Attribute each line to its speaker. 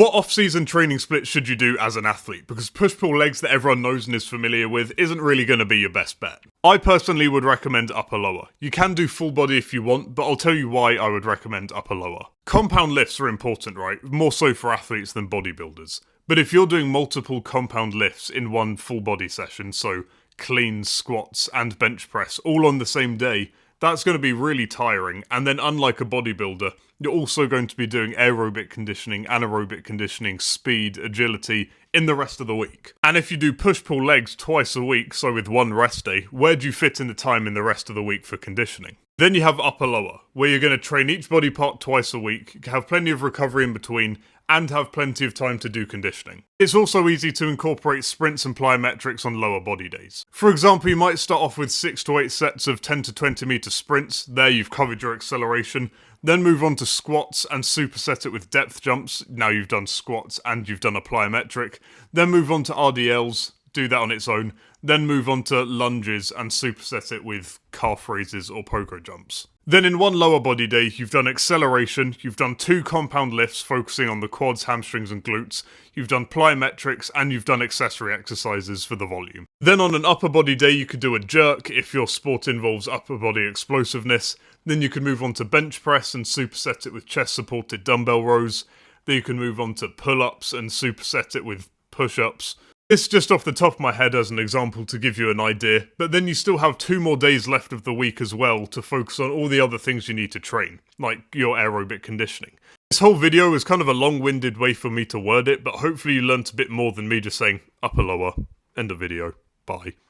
Speaker 1: What off-season training split should you do as an athlete? Because push-pull legs that everyone knows and is familiar with isn't really going to be your best bet. I personally would recommend upper-lower. You can do full body if you want, but I'll tell you why I would recommend upper-lower. Compound lifts are important, right? More so for athletes than bodybuilders. But if you're doing multiple compound lifts in one full body session, so cleans, squats, and bench press all on the same day, that's going to be really tiring, and then unlike a bodybuilder, you're also going to be doing aerobic conditioning, anaerobic conditioning, speed, agility in the rest of the week. And if you do push-pull legs twice a week, so with one rest day, where do you fit in the time in the rest of the week for conditioning? Then you have upper-lower, where you're going to train each body part twice a week, have plenty of recovery in between, and have plenty of time to do conditioning. It's also easy to incorporate sprints and plyometrics on lower body days. For example, you might start off with 6 to 8 sets of 10 to 20 meter sprints, there you've covered your acceleration, then move on to squats and superset it with depth jumps, now you've done squats and you've done a plyometric, then move on to RDLs, do that on its own, then move on to lunges and superset it with calf raises or pogo jumps. Then in one lower body day, you've done acceleration, you've done 2 compound lifts focusing on the quads, hamstrings and glutes, you've done plyometrics, and you've done accessory exercises for the volume. Then on an upper body day, you could do a jerk if your sport involves upper body explosiveness. Then you can move on to bench press and superset it with chest supported dumbbell rows. Then you can move on to pull-ups and superset it with push-ups. This is just off the top of my head as an example to give you an idea, but then you still have 2 more days left of the week as well to focus on all the other things you need to train, like your aerobic conditioning. This whole video is kind of a long-winded way for me to word it, but hopefully you learnt a bit more than me just saying upper lower, end of video, bye.